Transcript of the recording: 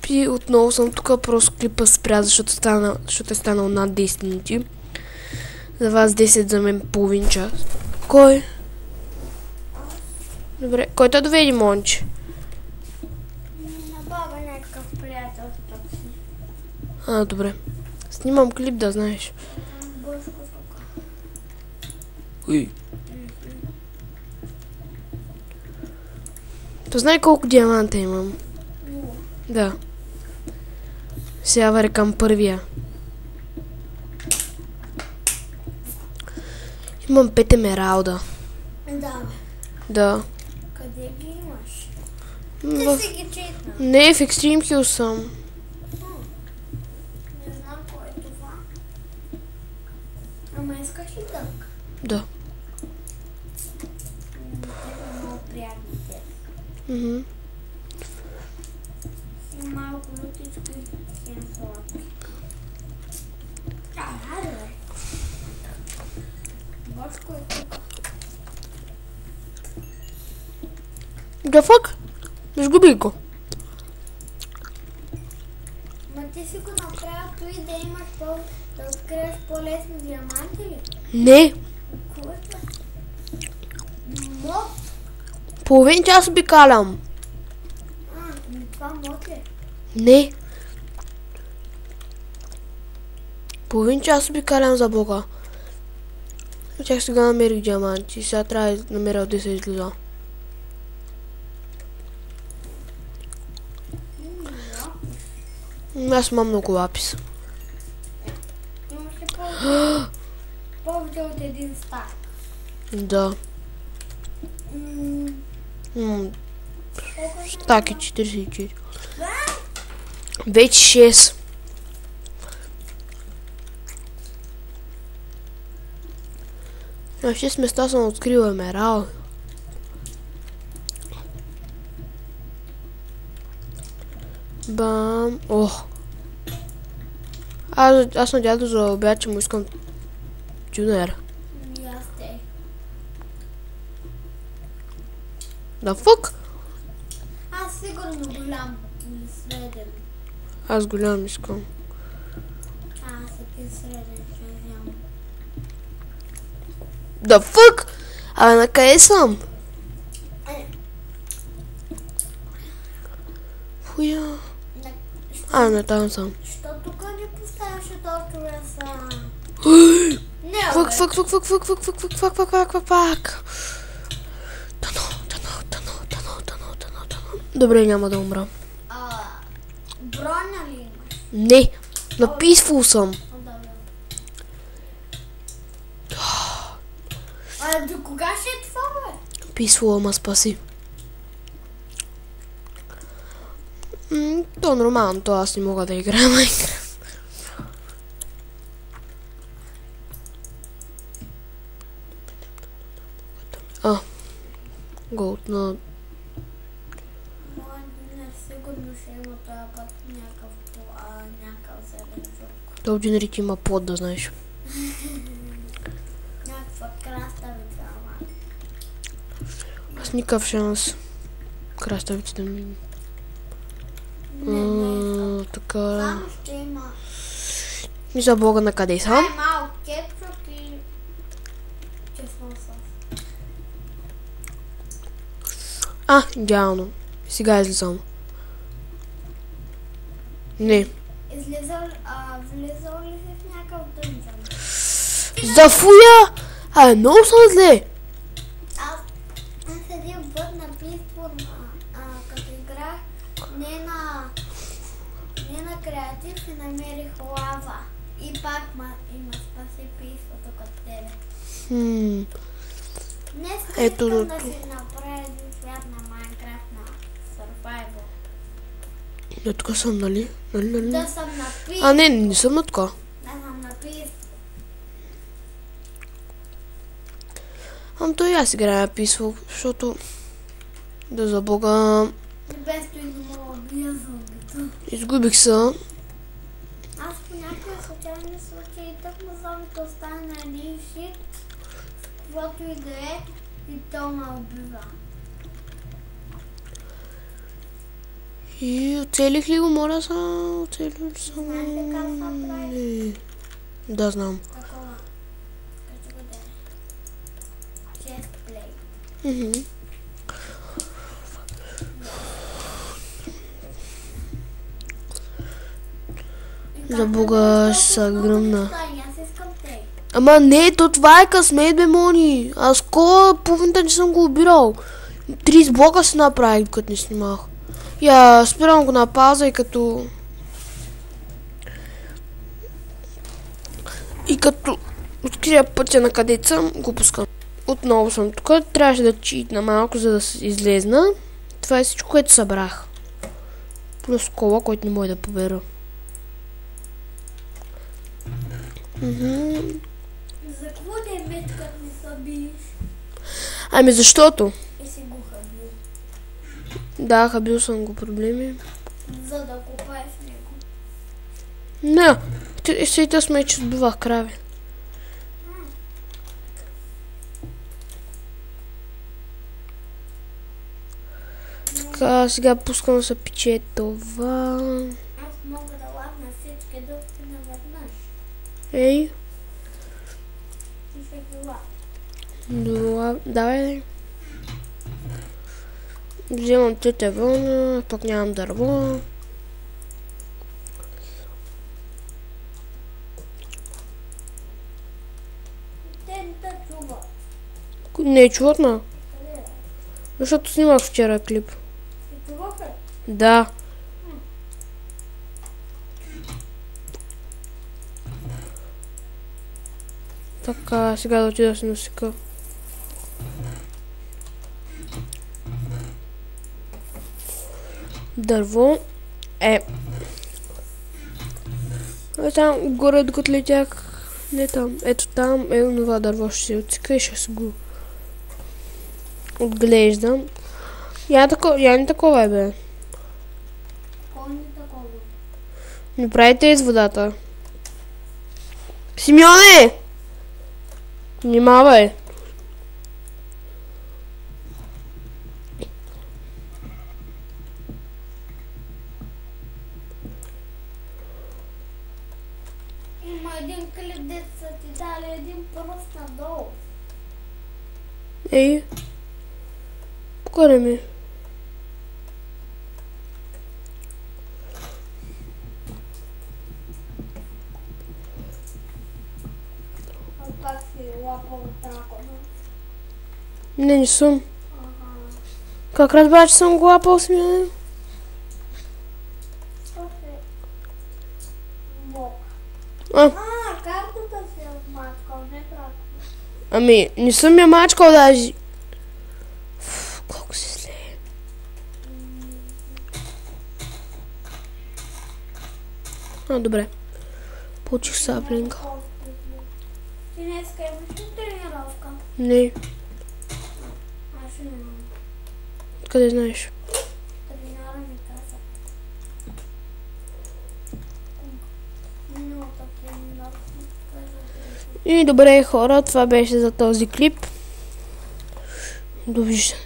И отново съм тук, просто клипа спря, защото е станал над 10 минути. За вас 10, за мен половин час. Кой? Добре, кой те доведи, Монче? На баба някакъв приятел с такси. Добре. Снимам клип, да знаеш. Бършко тук. Уй. То знае колко диаманта имам? Да. Сега варя към първия. Имам 5 емералда. Да. Да. Къде ги имаш? Ти си ги читна. Не, в Extreme Hill съм. Не знам кой е това. Ама искаш ли дънк? Да. Те са много приятни те. Си малко лютичко и хем сладки. Хайде бе. Бошко е тук. Да фак? Изгуби го. Ма ти си го направил той да имаш да откриеш по-лесно диаманти ли? Не. Кой е това? Мод? Половин час обикалям. Това мод ли? Не. Половин час обикалям, за Бога. Чак сега намерих диаманти. Сега трябва да намеря 10 излиза. Аз имам много лапис. Имаше повече от един стак. Да. Стак е 44. Вече 6. На 6 места съм открила емерал. Бам. Ох. Аз на дядо за обяд, че му искам тюнер. И аз те. Да фук? Аз сигурно голям или среден. Аз голям искам. Аз е среден, ще вземам. Да фук? А на къде съм? Хуя. Не там съм. Що тук не поставяше толкова са? Не, Фак, бе. фак, фак, фак, фак, фак, фак, фак, фак, фак, фак, фак. Тано. Добре, няма да умра. Броня ли имаш? Не, на Peaceful съм. Добре. До кога ще е това, бе? Peaceful, ама спаси. То нормално, то аз не мога да играя Майнкрафт. Голд на... Не, сигурно ще има това път някакъв зеленчук. То генерите има плод, да знаеш. Някаква краставица, ама. Аз никакъв шанс. Краставицата ми... Не, така... само ще има. И за Бога на къде съм? Малко кетчуп и чеснок сос. Идеално. Сега излизам. Не. Влизал ли си в някакъв дънжън? За фуя! Много съм зле. Аз един път на Peaceful, като играх, не на креатив и намерих лава. И пак има спаси Peaceful тук от тебе. Днес искам да си направя един свят на Майнкрафт на Survival. Да, тук съм, нали? Да съм на Peaceful. Не съм на така. Да съм на Peaceful. То и аз играя на Peaceful, защото... Да, за Бога... Без той не мога да бия зомбито. Изгубих се. Аз по някакви случайни случаи тъкмо зомбито остане на един шит, каквото и да е, и то ме убива. И оцелих ли го, моля са? Оцелих ли съм? Знаеш ли как се прави? Да, знам. Такова. Кажи го да е. Chest plate. За Бога, ще са гръмна. Аз искам тей. Ама не, то това е късмет, бе, Мони. Аз половината не съм го обирал. 30 блока се направих, докато не снимах. Я спирам го на пауза и като открия пътя на където съм, го пускам. Отново съм тук. Трябваше да читна малко, за да излезна. Това е всичко, което събрах. Плюс кола, който не може да побера. За какво да е мет, като не събиеш? Ами защото? И си го хабил. Да, хабил съм го проблеми. За да купаеш него. Не, сега сме, че отбивах крави. Така, сега пускам да се пече това. Аз мога да ладна всички дъвки наведнъж. Ей. И ще ги ладна. Давай. Вземам трите вълна, пък нямам дърво. Те не те чуват. Не чуват ма. Къде е? Защото снимах вчера клип. Те чуваха? Да. Така, сега да отида да се насека. Дърво. Там горе, докато летях. Не там. Ето там е това дърво. Ще се отсека и ще се го отглеждам. Я не такова е, бе. Кой не такова? Не правите из водата. Симеоне! Внимавай! Има един клип, дето са ти дали един пръст надолу. Ей! Покажи ми. А пак си лапал дракона. Не съм. Ага. Как разбра, че съм го лапал, Симеоне? Бог. А, Картата си е отмачкал, не дракона. ами, не съм я мачкал даже. Колко си зле. Добре. Получих саплинга. Ти днеска имаш ли тренировка? Не, Аз ще нямам. къде знаеш? Треньора ми каза. Миналата тренировка ми каза. И добре, хора, това беше за този клип. Довиждане.